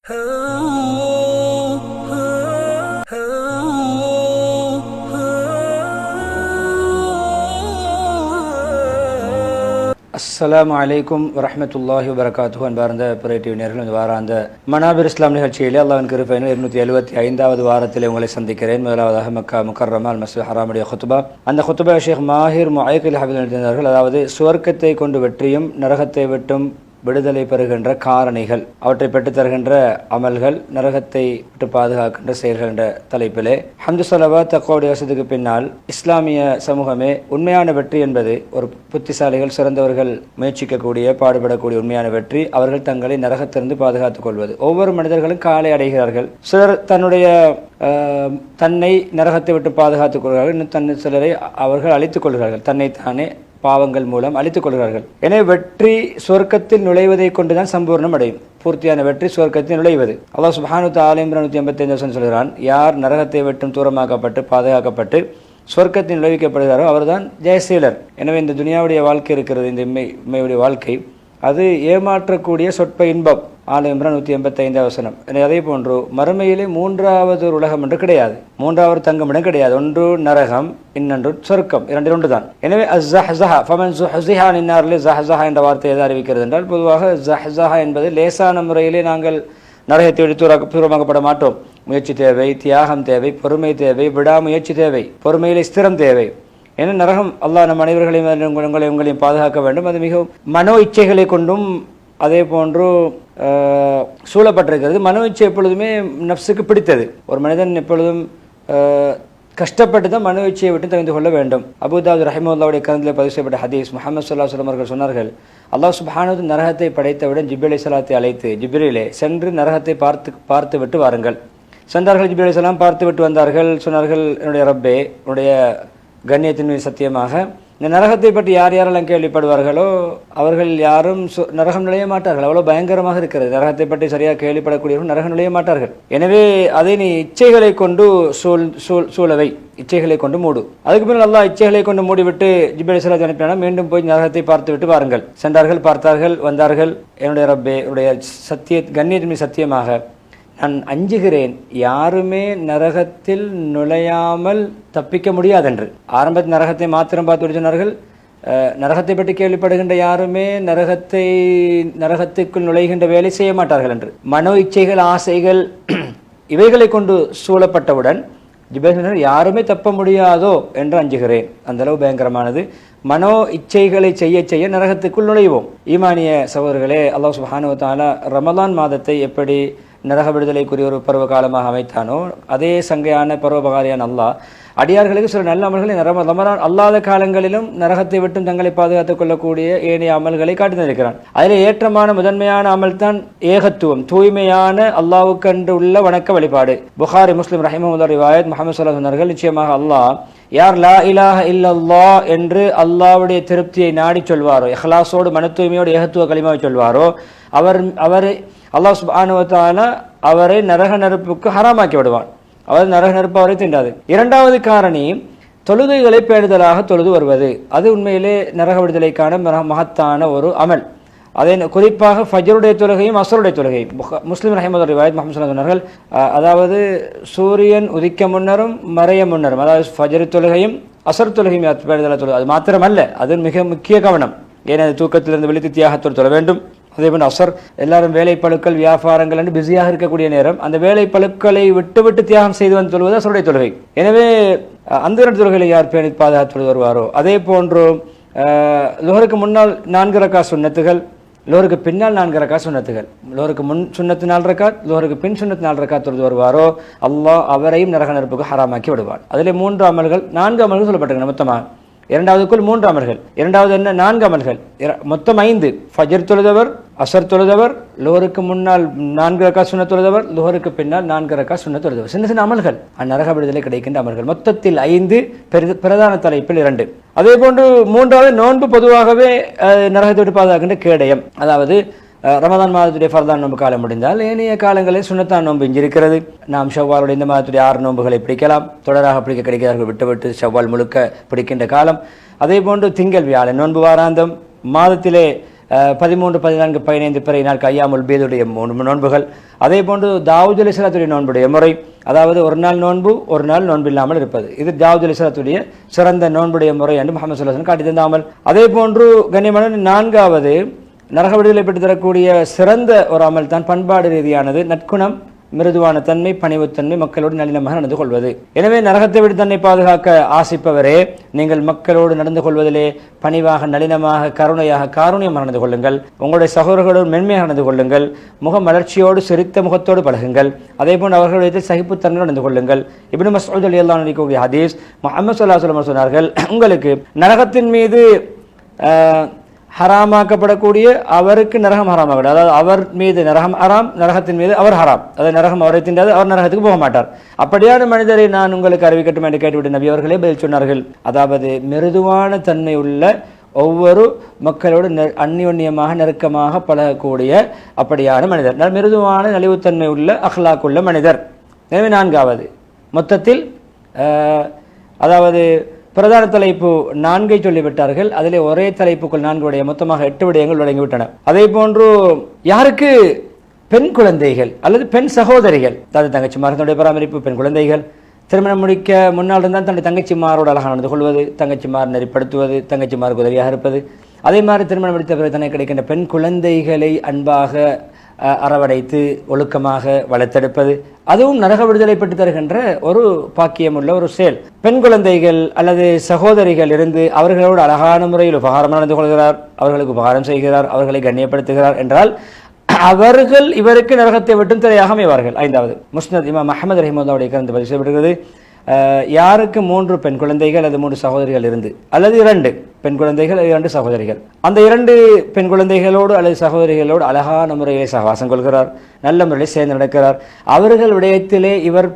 அஸ்ஸலாமு அலைக்கும் வரஹ்மத்துல்லாஹி வபரகாத்துஹு. அன்பார்ந்த புரேட்டிவினர்கள், இந்த வார அந்த மனாபிர் இஸ்லாம் நிகழ்ச்சியிலே அல்லாஹ்வின் கிருபையினால் 275வது வாரத்தில் உங்களை சந்திக்கிறேன். முதலாவதாக மக்கா முக்கர்ரமா அல் மஸ்ஜித் ஹராமுடைய குத்பா. அந்த குத்பா ஷேக் மாஹிர் முஐக்கில் ஹபீல் எழுதினார்கள். அதாவது சுவர்க்கத்தை கொண்டு வெற்றியும் நரகத்தை விட்டும் விடுதலை பெறுகின்ற காரணிகள், அவற்றை பெற்றுத் தருகின்ற அமல்கள், நரகத்தை விட்டு பாதுகாக்கின்ற செயல்கள் என்ற தலைப்பிலே ஹம்து ஸலவாத் தக்வாவுடைய வசதிக்கு பின்னால் இஸ்லாமிய சமூகமே உண்மையான வெற்றி என்பது ஒரு புத்திசாலிகள் சிறந்தவர்கள் முயற்சிக்கக்கூடிய பாடுபடக்கூடிய உண்மையான வெற்றி அவர்கள் தங்களை நரகத்திலிருந்து பாதுகாத்துக் கொள்வது. ஒவ்வொரு மனிதர்களும் காலை அடைகிறார்கள். சிலர் தன்னை நரகத்தை விட்டு பாதுகாத்துக் கொள்கிறார்கள். இன்னும் சிலரை அவர்கள் அழித்துக் கொள்கிறார்கள், தன்னைத்தானே பாவங்கள் மூலம் அழித்துக் கொள்கிறார்கள். எனவே வெற்றி சுவர்க்கத்தில் நுழைவதை கொண்டுதான் சம்பூர்ணம் அடையும். பூர்த்தியான வெற்றி சுவர்க்கத்தில் நுழைவது. அல்லாஹ் சுப்ஹானஹு வ தஆலா 185 சொல்கிறான், யார் நரகத்தை விட்டும் தூரமாக்கப்பட்டு பாதுகாக்கப்பட்டு சுவர்க்கத்தில் நுழைவிக்கப்படுகிறாரோ அவர்தான் ஜெயசீலர். எனவே இந்த துனியாவுடைய வாழ்க்கை இருக்கிறது, இந்த இம்மையுடைய வாழ்க்கை, அது ஏமாற்றக்கூடிய சொற்ப இன்பம். ஆல இம்ரான் 185. அதே போன்று மறுமையிலே மூன்றாவது ஒரு உலகம் என்று கிடையாது, மூன்றாவது தங்கமிடம் கிடையாது. ஒன்று நரகம், இன்னொன்று சொர்க்கம், இரண்டு ஒன்று தான். எனவே என்ற வார்த்தை எதை அறிவிக்கிறது என்றால், பொதுவாக ஜஹ்ஸஹா என்பது லேசான முறையிலே நாங்கள் நரகத்தை விட்டு தூரமாக்கப்பட மாட்டோம். முயற்சி தேவை, தியாகம் தேவை, பொறுமை தேவை, விடாமுயற்சி தேவை, பொறுமையிலே ஸ்திரம் தேவை. ஏன்னா நரகம் அல்லாஹ் நம் அனைவர்களையும் உங்களையும் பாதுகாக்க வேண்டும். அது மிகவும் மனோ இச்சைகளை கொண்டும் அதே போன்று சூழப்பட்டிருக்கிறது. மனோ இச்சை எப்பொழுதுமே நப்சுக்கு பிடித்தது. ஒரு மனிதன் எப்பொழுதும் கஷ்டப்பட்டு தான் மனோ இச்சையை விட்டு தெரிந்து கொள்ள வேண்டும். அபூதாவுத் ரஹிமஹுல்லாஹ்வுடைய கருத்தில் பதிவு செய்யப்பட்ட ஹதீஸ், முஹம்மது ஸல்லல்லாஹு அலைஹி வஸல்லம் அவர்கள் சொன்னார்கள், அல்லாஹ் சுப்ஹானஹு நரகத்தை படைத்தவுடன் ஜிப்ரீல் அலைஹிஸ்ஸலாத்தை அழைத்து, ஜிப்ரீலே சென்று நரகத்தை பார்த்து விட்டு வாருங்கள். சென்றார்கள். ஜிப்ரீல் அலைஹிஸ்ஸலாம் பார்த்து விட்டு வந்தார்கள். சொன்னார்கள், என்னுடைய ரப்பே, உன்னுடைய கண்ணியத்தின் மீது சத்தியமாக இந்த நரகத்தை பற்றி யார் யாரெல்லாம் கேள்விப்படுவார்களோ அவர்கள் யாரும் நரகம் நுழைய மாட்டார்கள். அவ்வளோ பயங்கரமாக இருக்கிறது. நரகத்தை பற்றி சரியாக கேள்விப்படக்கூடியவர்கள் நரகம் நுழைய மாட்டார்கள். எனவே அதை நீ இச்சைகளை கொண்டு சூழவை, இச்சைகளை கொண்டு மூடு. அதுக்கு பின்னால் அல்லாஹ் இச்சைகளை கொண்டு மூடிவிட்டு ஜிப்ரீல் அலைஹிஸ்ஸலாம் அனுப்பினார், மீண்டும் போய் நரகத்தை பார்த்து விட்டு வாருங்கள். சென்றார்கள், பார்த்தார்கள், வந்தார்கள். என்னுடைய ரப்பே, என்னுடைய கண்ணியத்தின் மீது சத்தியமாக நான் அஞ்சுகிறேன், யாருமே நரகத்தில் நுழையாமல் தப்பிக்க முடியாதென்று. ஆரம்பத்தில் நரகத்தை மாத்திரம் பார்த்து சொன்னார்கள். நரகத்தை பற்றி கேள்விப்படுகின்ற யாருமே நரகத்துக்குள் நுழைகின்ற வேலை செய்ய மாட்டார்கள் என்று. மனோ இச்சைகள், ஆசைகள் இவைகளை கொண்டு சூழப்பட்டவுடன் ஜிப்ரீல் யாருமே தப்ப முடியாதோ என்று அஞ்சுகிறேன். அந்த அளவு பயங்கரமானது. மனோ இச்சைகளை செய்ய நரகத்துக்குள் நுழைவோம். ஈமானிய சகோதரர்களே, அல்லாஹ் சுப்ஹானஹு வ தஆலா ரமலான் மாதத்தை எப்படி நரக விடுதலைக்குரிய ஒரு பருவ காலமாக அமைத்தானோ, அதே சங்கையான பருவபகாரியான அல்லாஹ் அடியார்களுக்கு சில நல்ல அமல்களை ரமலான் அல்லாத காலங்களிலும் நரகத்தை விட்டும் தங்களை பாதுகாத்துக் கொள்ளக்கூடிய ஏனைய அமல்களை காட்டி தந்திருக்கிறான். அதில் ஏற்றமான முதன்மையான அமல் தான் ஏகத்துவம், தூய்மையான அல்லாஹ்வுக்கென்று உள்ள வணக்க வழிபாடு. புகாரி, முஸ்லிம் ரஹிமஹுல்லாஹ் ரிவாயத், முஹம்மது ஸல்லல்லாஹு அலைஹி வஸல்லம் நிச்சயமாக அல்லாஹ் யார் லா இலாஹ இல்லல்லாஹ் என்று அல்லாஹ்வுடைய திருப்தியை நாடி சொல்வாரோ, இஹ்லாஸோடு மன தூய்மையோடு ஏகத்துவ கலிமாவை சொல்வாரோ, அவர் அல்லாஹ் சுப்ஹானஹு வ தஆலா அவரை நரக நெருப்புக்கு ஹராமாக்கி விடுவான். அவர் நரக நெருப்பு அவரை தீண்டாது. இரண்டாவது காரணி தொழுகைகளை பேணுதலாக தொழுது வருவது. அது உண்மையிலே நரக விடுதலைக்கான மகத்தான ஒரு அமல். அதை குறிப்பாக ஃபஜ்ருடைய தொழுகையும் அஸ்ருடைய தொழுகையும். முஸ்லிம் ரஹிமஹுல்லாஹ் ரிவாயத், முஹம்மது ஸல்லல்லாஹு அலைஹி வஸல்லம் சொன்னார்கள், அதாவது சூரியன் உதிக்க முன்னரும் மறைய முன்னரும், அதாவது ஃபஜ்ர் தொழுகையும் அஸ்ர் தொழுகையும் பேணுதலாக தொழுது. அது மாத்திரமல்ல, அது மிக முக்கிய கவனம். ஏன்னா தூக்கத்திலிருந்து விழித்து தியாகத்தோடு தொழ வேண்டும். அதே போன்று அசர் எல்லாரும் வேலைப்பழுக்கள், வியாபாரங்கள் என்று பிஸியாக இருக்கக்கூடிய நேரம், அந்த வேலைப்பழுக்களை விட்டு தியாகம் செய்து வந்து தொழுவது அசருடைய தொழுகை. எனவே அந்த இரண்டு தொழுகைகளை யார் பேணி பாதுகாத்து வருவாரோ, அதே போன்று லுஹருக்கு முன்னால் 4 ரக்காத் சுன்னத்துகள், லுஹருக்கு பின்னால் 4 ரக்காத் சுன்னத்துகள். லுஹருக்கு முன் சுன்னத்து 4 ரக்காத், லுஹருக்கு பின் சுன்னத்து 4 ரக்காத் தொழுது வருவாரோ அல்லாஹ் அவரையும் நரக நெருப்புக்கு ஹராமாக்கி விடுவார். அதிலே 3 அமல்கள், 4 அமல்கள் சொல்லப்பட்டிருக்கின்றன மொத்தமாக. இரண்டாவதுக்குள் 3 அமல்கள். இரண்டாவது என்ன? 4 அமல்கள், மொத்தம் 5. ஃபஜ்ர் தொழுதவர், அசர் தொழுதவர், லுஹருக்கு முன்னால் 4 ரக்காத் சுன்னத் தொழுதவர், லுஹருக்கு பின்னால் 4 ரக்காத் சுன்னத் தொழுதவர். சின்ன சின்ன அமல்கள், நரக விடுதலை கிடைக்கின்ற அமல்கள். மொத்தத்தில் 5, பிரதான தலைப்பில் 2. அதே போன்று 3வது நோன்பு. பொதுவாகவே நரகத்தை விட்டு பாதுகாக்கின்ற கேடயம். அதாவது ரமதான் மாதத்துடைய ஃபர்தான் நோன்பு காலம் முடிந்தால் ஏனைய காலங்களில் சுன்னத்தான் நோன்பு இஞ்சிருக்கிறது. நாம் ஷவ்வாலுடைய இந்த மாதத்துடைய 6 நோன்புகளை பிடிக்கலாம். தொடராக பிடிக்க கிடைக்கிறார்கள், விட்டு ஷவ்வால் முழுக்க பிடிக்கின்ற காலம். அதே போன்று திங்கள் வியாழன் நோன்பு வாராந்தம். மாதத்திலே 13, 14, 15 பிறை நாள் ஐயாமுல் பீதுடைய நோன்புகள், அதே போன்று தாவூத் அலைஹிஸ்ஸலாத்துடைய நோன்புடைய முறை, அதாவது ஒரு நாள் நோன்பு ஒரு நாள் நோன்பு இல்லாமல் இருப்பது. இது தாவூத் அலைஹிஸ்ஸலாத்துடைய சிறந்த நோன்புடைய முறை என்று முஹம்மது ஸல்லல்லாஹு அலைஹி வஸல்லம் காட்டி தந்தாமல். அதே போன்று கண்ணியமான 4வது நரக விடுதலை பெற்று தரக்கூடிய சிறந்த ஒரு அமல் தான் பண்பாடு ரீதியானது, நற்குணம், மிருதுவான தன்மை, பணிவுத்தன்மை, மக்களோடு நல்லிணமாக நடந்து கொள்வது. எனவே நரகத்தை விட்டு தன்னை பாதுகாக்க ஆசிப்பவரே, நீங்கள் மக்களோடு நடந்து கொள்வதிலே பணிவாக, நளினமாக, கருணையாக, காருண்யமாக நடந்து கொள்ளுங்கள். உங்களுடைய சகோதரர்களோடு மென்மையாக நடந்து கொள்ளுங்கள். முக மலர்ச்சியோடு சிரித்த முகத்தோடு பழகுங்கள். அதே போன்று அவர்களுடைய சகிப்புத்தன்மை நடந்து கொள்ளுங்கள். இப்னு மஸ்ஊத் ரலியல்லாஹு அன்ஹு கூறிய ஹதீஸ், முஹம்மது ஸல்லல்லாஹு அலைஹி வஸல்லம் சொன்னார்கள், உங்களுக்கு நரகத்தின் மீது ஹராமாக்கப்படக்கூடிய அவருக்கு நரகம் ஹராமாக்கப்படும். அதாவது அவர் மீது நரகம் ஹராம், நரகத்தின் மீது அவர் ஹராம். அதாவது நரகம் அவரை தின்றாது, அவர் நரகத்துக்கு போக மாட்டார். அப்படியான மனிதரை நான் உங்களுக்கு அறிவிக்கட்டும் என்று கேட்டுவிட்டு நபி அவர்களே பதில் சொன்னார்கள், அதாவது மிருதுவான தன்மை உள்ள ஒவ்வொரு மக்களோடு அந்யோன்யமாக நெருக்கமாக பழகக்கூடிய அப்படியான மனிதர், மிருதுவான நலிவுத்தன்மை உள்ள அஹ்லாக்குள்ள மனிதர். எனவே 4வது மொத்தத்தில் அதாவது பிரதான தலைப்பு 4 சொல்லிவிட்டார்கள். அதிலே ஒரே தலைப்புக்குள் 4 மொத்தமாக 8 விடயங்கள் வழங்கிவிட்டன. அதே போன்று யாருக்கு பெண் குழந்தைகள் அல்லது பெண் சகோதரிகள், அதாவது தங்கச்சிமார்களுடைய பராமரிப்பு, பெண் குழந்தைகள் திருமணம் முடிக்க முன்னால் இருந்தால் தன்னுடைய தங்கச்சிமாரோடு அழகாக நடந்து கொள்வது, தங்கச்சிமார் நெறிப்படுத்துவது, தங்கச்சிமாருக்கு உதவியாக இருப்பது. அதே மாதிரி திருமணம் முடித்த பிறகு தனக்கு கிடைக்கின்ற பெண் குழந்தைகளை அன்பாக அரவணைத்து ஒழுக்கமாக வளர்த்தெடுப்பது, அதுவும் நரக விடுதலை பெற்று தருகின்ற ஒரு பாக்கியம் உள்ள ஒரு செயல். பெண் குழந்தைகள் அல்லது சகோதரிகள் இருந்து அவர்களோடு அழகான முறையில் உபகாரம் நடந்து கொள்கிறார், அவர்களுக்கு உபகாரம் செய்கிறார், அவர்களை கண்ணியப்படுத்துகிறார் என்றால் அவர்கள் இவருக்கு நரகத்தை விட்டும் திரையாக அமைவார்கள். 5வது முஸ்னத் இமாம் அஹ்மத் ரஹிமத்துல்லாஹி கருத்து பதிவு செய்யப்படுகிறது, யாருக்கு 3 பெண் குழந்தைகள் அல்லது 3 சகோதரிகள் இருந்து அல்லது 2 பெண் குழந்தைகள் 2 சகோதரிகள், அந்த 2 பெண் குழந்தைகளோடு அல்லது சகோதரிகளோடு அழகான முறையில் சகவாசம் கொள்கிறார், நல்ல முறையில் சேர்ந்து நடக்கிறார், அவர்கள் விடயத்திலே இவர்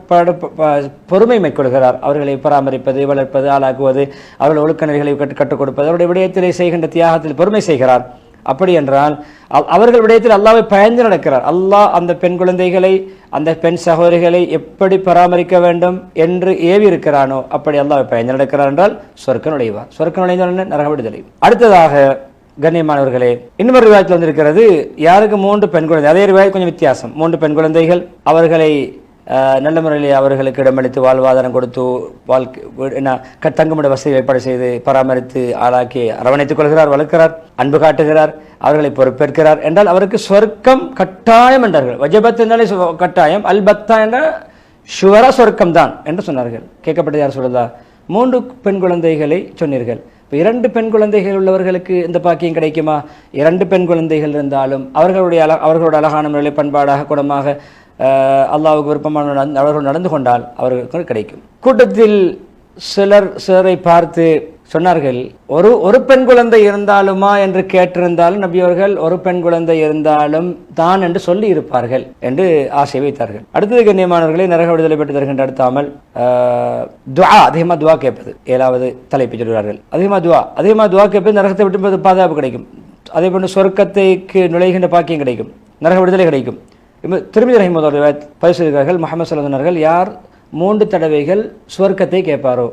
பொறுமை மேற்கொள்கிறார், அவர்களை பராமரிப்பது, வளர்ப்பது, ஆளாக்குவது, அவர்கள் ஒழுக்க நெறிகளை கற்றுக் கொடுப்பது, அவருடைய விடயத்திலே செய்கின்ற தியாகத்தில் பொறுமை செய்கிறார். அப்படி என்றால் அவர்கள் விடயத்தில் அல்லாஹ்வை பயந்து நடக்கிறார். அல்லாஹ் அந்த பெண் குழந்தைகளை, அந்த பெண் சகோதரிகளை எப்படி பராமரிக்க வேண்டும் என்று ஏவி இருக்கிறானோ அப்படி அல்லாஹ்வை பயந்து நடக்கிறார் என்றால் சொர்க்கம் நுழைவார். சொர்க்கம் நுழைந்த நரக விடுதலை. அடுத்ததாக கண்ணியமானவர்களே, இன்னொரு ரிவாயத்தில் வந்திருக்கிறது, யாருக்கு 3 பெண் குழந்தை, அதே ரிவாயத் கொஞ்சம் வித்தியாசம். 3 பெண் குழந்தைகள், அவர்களை நல்ல முறையில் அவர்களுக்கு இடமளித்து வாழ்வாதாரம் கொடுத்து தங்குமிட வசதி ஏற்பாடு செய்து பராமரித்து ஆளாக்கி அரவணைத்துக் கொள்கிறார், வளர்க்கிறார், அன்பு காட்டுகிறார், அவர்களை பொறுப்பேற்கிறார் என்றால் அவருக்கு சொர்க்கம் கட்டாயம் என்றார்கள். வஜபத் என்றாலே கட்டாயம், அல்பத்தா என்ற ஷுவரா சொர்க்கம் தான் என்று சொன்னார்கள். கேட்கப்பட்டது யார் சொல்லுதா? 3 பெண் குழந்தைகளை சொன்னீர்கள். இப்போ 2 பெண் குழந்தைகள் உள்ளவர்களுக்கு இந்த பாக்கியம் கிடைக்குமா? 2 பெண் குழந்தைகள் இருந்தாலும் அவர்களோட அழகான முறையில் பண்பாடாக குணமாக அல்லாஹ்வுக்கு விருப்பமான அவர்கள் நடந்து கொண்டால் அவர்களுக்கு கிடைக்கும். கூட்டத்தில் சிலரை பார்த்து சொன்னார்கள், ஒரு பெண் குழந்தை இருந்தாலுமா என்று கேட்டிருந்தாலும் நபி அவர்கள் ஒரு பெண் குழந்தை இருந்தாலும் தான் என்று சொல்லி இருப்பார்கள் என்று ஆசை வைத்தார்கள். அடுத்தது கண்ணியமானவர்களை, நரக விடுதலை பெற்று தருகின்ற அடுத்தாமல் துஆ, அதிகமாக துவா கேட்பது 7வது தலைப்பு சொல்கிறார்கள். அதிகமாக துவா கேட்பது நரகத்தை விட்டு பாதுகாப்பு கிடைக்கும். அதே போன்று சொர்க்கத்தைக்கு நுழைகின்ற பாக்கியம் கிடைக்கும், நரக விடுதலை கிடைக்கும். திருமதி ரஹிமத்துல்லாஹி பதிவு செய்கிறார்கள், முஹம்மது ஸல்லல்லாஹு அலைஹி வஸல்லம் யார் 3 தடவைகள் சுவர்க்கத்தை கேட்பாரோ,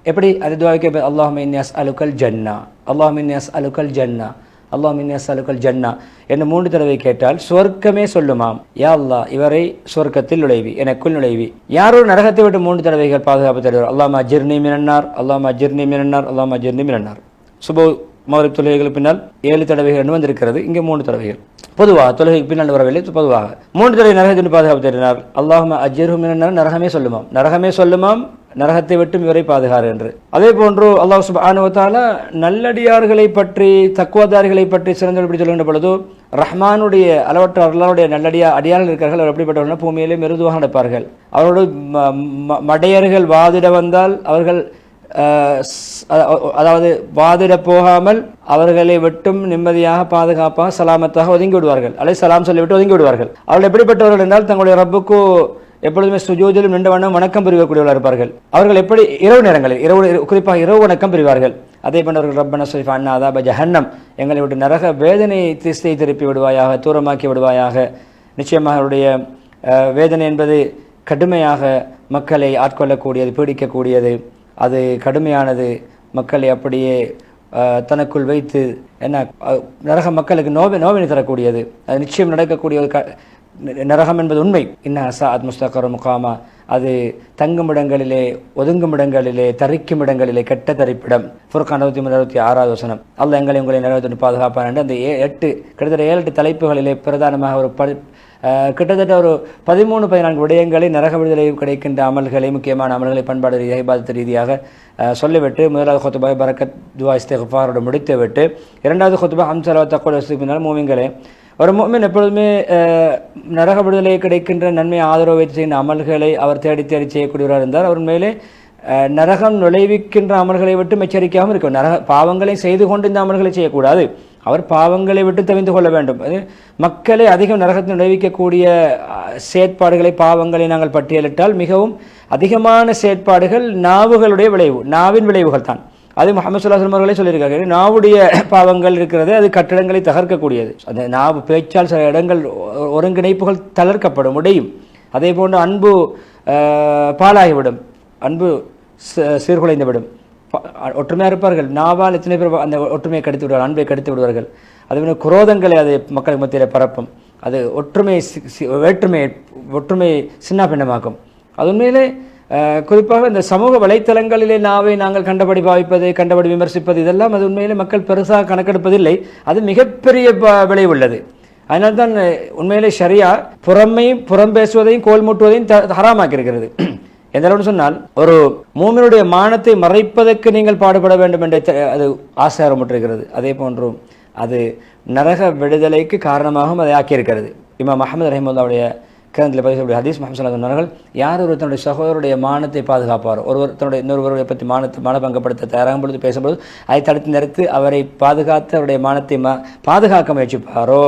எப்படி அது துஆ கேட்பார், அல்லாஹும்ம இன்னி அஸ்அலுக்கல் ஜன்னா, அல்லாஹும்ம இன்னி அஸ்அலுக்கல் ஜன்னா, அல்லாஹும்ம இன்னி அஸ்அலுக்கல் ஜன்னா என்று 3 தடவை கேட்டால் சுவர்க்கமே சொல்லுமாம், யா அல்லாஹ் இவரை சுவர்க்கத்தில் நுழைவி, எனக்குள் நுழைவி. யாரோ நரகத்தை விட்டு 3 தடவைகள் பாதுகாப்பு தருவார், அல்லாஹும்ம அஜிர்னி மினன்னார், அல்லாஹும்ம அஜிர்னி மினன்னார், அல்லாஹும்ம அஜிர்னி மினன்னார். சுபஹ் மக்ரிப் தொழுகைகளுக்கு பின்னால் 7 தடவைகள் வந்திருக்கிறது, இங்கே 3 தடவைகள். பொதுவாக தொழுகைக்கு பின்னால் வரவில்லை, பொதுவாக 3 தடவை நரகத்தின் பாதுகாப்பு தேடினார். அல்லாஹும்ம அஜ்ஜிர்ஹு மினன்னார், நரகமே சொல்லுமாம், நரகத்தை விட்டும் இவரை பாதுகாரு என்று. அதே போன்று அல்லாஹ் சுப்ஹானஹு வ தஆலா நல்லடியார்களை பற்றி, தக்வாதாரிகளை பற்றி சிறந்தபடி சொல்கின்ற பொழுது, ரஹ்மானுடைய அளவற்ற அல்லாஹ்வுடைய அடியார்கள் இருக்கிறார்கள், அவர் எப்படிப்பட்டவர்கள், பூமியிலே மிருதுவாக நடப்பார்கள். அவரோடு மடையர்கள் வாதிட வந்தால் அவர்கள் அதாவது வாதிட போகாமல் அவர்களை விட்டும் நிம்மதியாக பாதுகாப்பாக சலாமத்தாக ஒதுங்கி விடுவார்கள், அல்லது சலாம் சொல்லிவிட்டு ஒதுங்கி விடுவார்கள். அவர்கள் எப்படிப்பட்டவர்கள் என்றால் தங்களுடைய ரப்புக்கு எப்பொழுதுமே சுஜூதிலும் நின்ற வண்ணம் வணக்கம் புரிவக்கூடியவர்கள் இருப்பார்கள். அவர்கள் எப்படி இரவு நேரங்களில் குறிப்பாக இரவு வணக்கம் புரிவார்கள். அதே போன்றவர்கள் ரப்பனா ஸரிஃப் அன்னா அஸாப ஜஹன்னம், எங்களை விட்டு நரக வேதனை திசை திருப்பி விடுவாயாக, தூரமாக்கி விடுவாயாக. நிச்சயமாக அவருடைய வேதனை என்பது கடுமையாக மக்களை ஆட்கொள்ளக்கூடியது, பீடிக்கக்கூடியது, அது கடுமையானது, மக்களை அப்படியே தனக்குள் வைத்து என்ன நரக மக்களுக்கு நோவினை தரக்கூடியது. அது நிச்சயம் நடக்கக்கூடிய ஒரு நரகம் என்பது உண்மை. இன்னும் முஸ்தகர் முகாமா, அது தங்குமிடங்களிலே, ஒதுங்குமிடங்களிலே, தரிக்குமிடங்களிலே கெட்ட தரிப்பிடம். ஃபுர்கான் 63-66 வசனம். அல்லாஹ் எங்களை உங்களை நிறைவேற்றி பாதுகாப்பான் என்று அந்த கிட்டத்தட்ட 7-8 தலைப்புகளிலே பிரதானமாக ஒரு கிட்டத்தட்ட ஒரு 13-14 விடயங்களை நரக விடுதலை கிடைக்கின்ற அமல்களை, முக்கியமான அமல்களை, பண்பாடு ரீதியாக, இபாதத் ரீதியாக சொல்லிவிட்டு முதலாவது ஹுத்பா பரக்கத் துஆ இஸ்திக்ஃபாரோடு முடித்துவிட்டு இரண்டாவது ஹுத்பா ஹம்சலா தக்வா வஸ்திக்பினால் மூமின்களே, ஒரு முஃமின் எப்பொழுதுமே நரக விடுதலை கிடைக்கின்ற நன்மை ஆதரவு வைத்து செய்கின்ற அமல்களை அவர் தேடி தேடி செய்யக்கூடியவராக இருந்தார். அவர் மேலே நரகம் நுழைவிக்கின்ற அமல்களை விட்டு எச்சரிக்கையாகவும் இருக்கும். பாவங்களை செய்து கொண்டு இந்த அமல்களை செய்யக்கூடாது. அவர் பாவங்களை விட்டு தவிர்த்து கொள்ள வேண்டும். மக்களை அதிகம் நரகத்தில் நுழைவிக்கக்கூடிய செயற்பாடுகளை, பாவங்களை நாங்கள் பட்டியலிட்டால் மிகவும் அதிகமான செயற்பாடுகள் நாவுகளுடைய விளைவு, நாவின் விளைவுகள் தான். அது முஹம்மது ஸல்லல்லாஹு அலைஹி வஸல்லம் அவர்களே சொல்லியிருக்காங்க, நாவுடைய பாவங்கள் இருக்கிறது, அது கட்டிடங்களை தகர்க்கக்கூடியது. அந்த நாவு பேச்சால் சில இடங்கள் ஒருங்கிணைப்புகள் தளர்க்கப்படும், உடையும். அதே போன்று அன்பு பாலாகிவிடும், அன்பு சீர்குலைந்துவிடும். ஒற்றுமையாக இருப்பார்கள், நாவால் எத்தனை பேர் அந்த ஒற்றுமையை கடித்து விடுவார்கள், அன்பை கடித்து விடுவார்கள். அதுபோல குரோதங்களை அது மக்கள் மத்தியில் பரப்பும். அது ஒற்றுமையை சின்ன பின்னமாக்கும். அது உண்மையிலே குறிப்பாக இந்த சமூக வலைத்தளங்களிலே நாவை நாங்கள் கண்டபடி பாவிப்பது, கண்டபடி விமர்சிப்பது, இதெல்லாம் அது உண்மையிலே மக்கள் பெருசாக கணக்கெடுப்பதில்லை. அது மிகப்பெரிய விளைவுள்ளது. அதனால்தான் உண்மையிலே ஷரியா புறம் பேசுவதையும் கோல் மூட்டுவதையும் ஹராமாக்கி இருக்கிறது. எந்த அளவுன்னு சொன்னால், ஒரு மூமினுடைய மானத்தை மறைப்பதற்கு நீங்கள் பாடுபட வேண்டும் என்ற அது ஆசாரமுற்றிருக்கிறது. அதே போன்று அது நரக விடுதலைக்கு காரணமாகவும் அதை ஆக்கியிருக்கிறது. இமாம் அஹ்மத் ரஹிமத்துல்லாஹுடைய கிரந்தத்தில் பதிவு ஹதீஸ் முஹம்மது ஸல்லல்லாஹு அலைஹி வஸல்லம் யார் ஒருவர் தன்னுடைய சகோதரருடைய மானத்தை பாதுகாப்பாரோ, ஒருவர் தன்னுடைய இன்னொருவருடைய பற்றி மானபங்கப்படுத்த தயாராகும் பொழுது பேசும்பொழுது அதை தடுத்து நிறுத்தி அவரை பாதுகாத்து அவருடைய மானத்தை பாதுகாக்க முயற்சிப்பாரோ,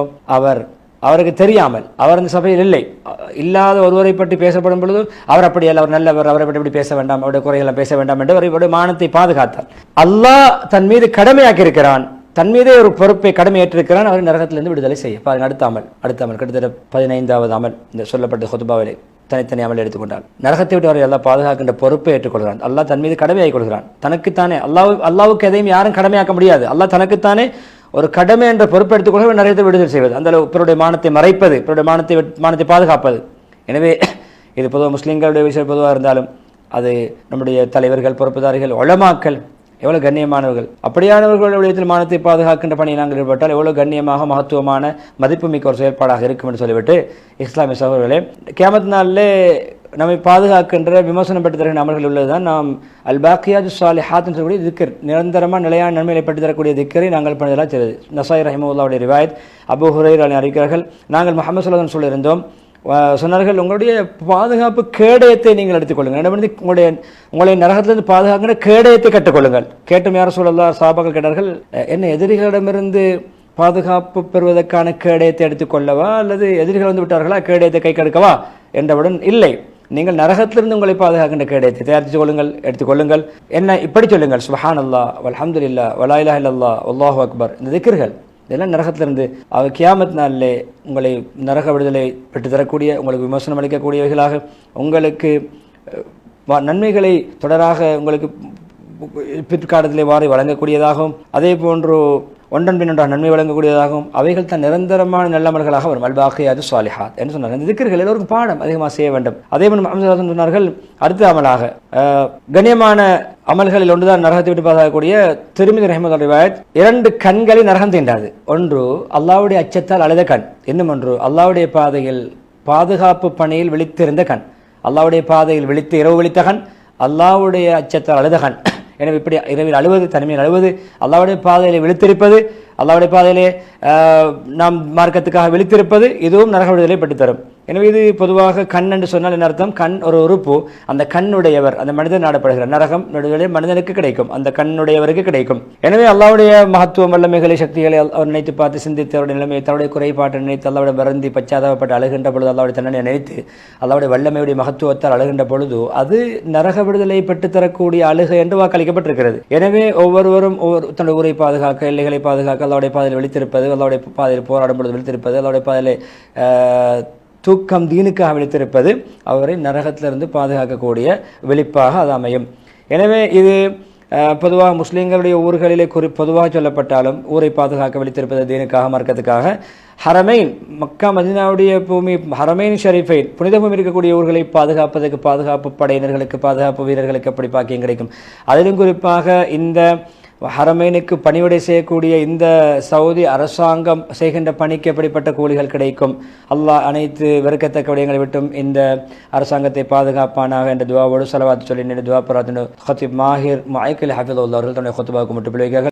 அவருக்கு தெரியாமல், அவர் அந்த சபையில் இல்லாத ஒருவரை பற்றி பேசப்படும் பொழுது அவர் அப்படி அல்ல, அவர் நல்லவர், அவரை பற்றி இப்படி பேச வேண்டாம், அவருடைய குறைகளை பேச வேண்டாம் என்று அவருடைய மானத்தை பாதுகாத்தார். அல்லாஹ் தன் மீது கடமையாக்கி இருக்கிறான், தன் மீதே ஒரு பொறுப்பை கடமை ஏற்றிருக்கிறான், அவரை நரகத்திலிருந்து விடுதலை செய்ய. அடுத்த அமல் கிட்டத்தட்ட 15வது அமல் இந்த சொல்லப்பட்ட ஹுத்பாவிலே தனித்தனி அமல் எடுத்துக்கொண்டால் நரகத்தை விட்டு அவரை எல்லாம் பாதுகாக்கின்ற பொறுப்பை ஏற்றுக்கொள்கிறான். அல்லாஹ் தன் மீது கடமையாக்கி கொள்கிறான். தனக்குத்தானே அல்லாவுக்கு எதையும் யாரும் கடமையாக்க முடியாது. அல்லாஹ் தனக்குத்தானே ஒரு கடமை என்ற பொறுப்பை எடுத்துக்கொள்ள நரகத்தை விடுதலை செய்வது, அந்த அளவு பிறருடைய மானத்தை மறைப்பது, பிறருடைய மானத்தை பாதுகாப்பது. எனவே இது பொதுவாக முஸ்லீம்களுடைய விஷயம் பொதுவாக இருந்தாலும், அது நம்முடைய தலைவர்கள், பொறுப்புதாரிகள், உலமாக்கள் எவ்வளவு கண்ணியமானவர்கள், அப்படியானவர்களுடைய மானத்தை பாதுகாக்கின்ற பணியை நாங்கள் ஈடுபட்டால் எவ்வளவு கண்ணியமாக மகத்துவமான மதிப்புமிக்க ஒரு செயற்பாடாக இருக்கும் என்று சொல்லிவிட்டு, இஸ்லாமிய சகோதரர்களே, கியாமத் நாளிலே நம்மை பாதுகாக்கின்ற விமர்சனம் பெற்று தருகின்ற அமல்கள் உள்ளதுதான் நாம் அல் பாக்கியாத் ஸாலிஹாத் என்று சொல்லக்கூடிய திக்கர், நிரந்தரமான நிலையான நன்மையை பெற்று தரக்கூடிய திக்கரை நாங்கள் பண்ணதெல்லாம் செய்தது. நசாய் ரஹிமஹுல்லாஹுடைய ரிவாயத், அபூ ஹுரைரா அறிவிக்கிறார்கள், நாங்கள் முஹம்மது ஸல்லல்லாஹு அலைஹி வஸல்லம் சொல்லியிருந்தோம், சொன்னார்கள், உங்களுடைய பாதுகாப்பு கேடயத்தை நீங்கள் எடுத்துக்கொள்ளுங்கள், உங்களை நரகத்திலிருந்து பாதுகாக்கிற கேடயத்தை கற்றுக்கொள்ளுங்கள். கேட்டும் யார் சொல்லலாம், சஹாபாக்கள் கேட்டார்கள், என்ன எதிரிகளிடமிருந்து பாதுகாப்பு பெறுவதற்கான கேடயத்தை எடுத்துக்கொள்ளவா, அல்லது எதிரிகள் வந்து விட்டார்களா கேடயத்தை கை கெடுக்கவா என்றவுடன், இல்லை, நீங்கள் நரகத்திலிருந்து உங்களை பாதுகாக்கின்ற கேடயத்தை தயாரித்துக் கொள்ளுங்கள், எடுத்துக்கொள்ளுங்கள். என்ன இப்படி சொல்லுங்கள், சுப்ஹானல்லாஹ் வல்ஹம்துலில்லாஹ் வலா இலாஹா இல்லல்லாஹ் வல்லாஹு அக்பர், இந்த திக்ர்கள் இதெல்லாம் நரகத்திலிருந்து கியாமத் நாளிலே உங்களை நரக விடுதலை பெற்று தரக்கூடிய, உங்களுக்கு விமர்சனம் அளிக்கக்கூடியவர்களாக, உங்களுக்கு நன்மைகளை தொடராக உங்களுக்கு பிற்காலத்திலே வாரி வழங்கக்கூடியதாகவும், அதே போன்று ஒன்றன் பின் ஒன்றாக நன்மை வழங்கக்கூடியதாகவும், அவைகள் தான் நிரந்தரமான நல்லமல்களாக வரும். அல் பாக்கியாத் ஸாலிஹாத் என்று சொன்னார்கள். இந்த திக்ர்கள் எல்லோருக்கும் பாடம் அதிகமாக செய்ய வேண்டும். அதே போன்று முஹம்மது ஸல்லல்லாஹு அலைஹி வஸல்லம் சொன்னார்கள், அடுத்த அமலாக கண்ணியமான அமல்களில் ஒன்றுதான் நரகத்தை விட்டு பாதுகாக்கக்கூடிய திர்மிதி ரஹ்மத்துல்லாஹி ரிவாயத், 2 கண்களை நரகம் தீண்டாது. ஒன்று அல்லாஹ்வுடைய அச்சத்தால் அழுத கண், இன்னும் ஒன்று அல்லாஹ்வுடைய பாதையில் பாதுகாப்பு பணியில் விழித்திருந்த கண். அல்லாஹ்வுடைய பாதையில் இரவு விழித்த கண், அல்லாஹ்வுடைய அச்சத்தால் அழுத கண். எனவே இப்படி இரவில் அழுவது, தனிமையில் அழுவது, அல்லாஹ்வுடைய பாதையிலே விழித்திருப்பது, அல்லாஹ்வுடைய பாதையிலே நாம் மார்க்கத்துக்காக விழித்திருப்பது, இதுவும் நரக விடுதலை பெற்றுத்தரும். எனவே இது பொதுவாக கண் என்று சொன்னால் என்ன அர்த்தம்? கண் ஒரு உறுப்பு, அந்த கண்ணுடையவர் அந்த மனிதன் நாடப்படுகிறார். நரகம் விடுதலை மனிதனுக்கு கிடைக்கும், அந்த கண்ணுடையவருக்கு கிடைக்கும். எனவே அல்லாஹ்வுடைய மகத்துவம், வல்லமைகளை, சக்திகளை அவர் நினைத்து பார்த்து சிந்தித்து, அவருடைய நிலைமையை, தன்னுடைய குறைபாட்டை நினைத்து, அல்லாஹ்வுடைய வருந்தி பச்சாதாபப்பட்டு அழுகின்ற பொழுது, அல்லாஹ்வுடைய தண்டனை நினைத்து, அல்லாஹ்வுடைய வல்லமையுடைய மகத்துவத்தால் அழுகின்ற பொழுது, அது நரக விடுதலை பெற்றுத்தரக்கூடிய அழுகை என்று வாக்களிக்கப்பட்டிருக்கிறது. எனவே ஒவ்வொருவரும் தன்னுடைய ஊரை பாதுகாக்க, எல்லைகளை பாதுகாக்க, அல்லாஹ்வுடைய பாதையில் விழித்திருப்பது, அல்லாஹ்வுடைய பாதையில் போராடும் பொழுது விழித்திருப்பது, அல்லாஹ்வுடைய பாதையிலே தூக்கம் தீனுக்காக விழித்திருப்பது, அவரை நரகத்திலிருந்து பாதுகாக்கக்கூடிய விழிப்பாக அது அமையும். எனவே இது பொதுவாக முஸ்லீம்களுடைய ஊர்களிலே பொதுவாக சொல்லப்பட்டாலும் ஊரை பாதுகாக்க விழித்திருப்பது தீனுக்காக மார்க்கத்துக்காக ஹரமைன் மக்கா மதீனாவுடைய பூமி ஹரமைன் ஷரீஃபைன் புனிதமும் இருக்கக்கூடிய ஊர்களை பாதுகாப்பதற்கு பாதுகாப்பு படையினர்களுக்கு பாதுகாப்பு வீரர்களுக்கு அப்படி பாக்கியம் கிடைக்கும். அதிலும் குறிப்பாக இந்த ஹரமைனுக்கு பணிவிடை செய்யக்கூடிய இந்த சவுதி அரசாங்கம் செய்கின்ற பணிக்கு எப்படிப்பட்ட கூலிகள் கிடைக்கும். அல்லாஹ் அனைத்து வெறுக்கத்தக்க விடயங்களை விட்டும் இந்த அரசாங்கத்தை பாதுகாப்பானாக என்ற துவாவோடு ஸலவாத் சொல்லி துவா பராத்தின் ஹத்தீப் மாஹிர் முஅய்கில் ஹஃபிதுல்லாஹ் அவர்கள் தன்னுடைய ஹுத்பாவுக்கு முற்றுப்புள்ளி வைக்கிறார்கள்.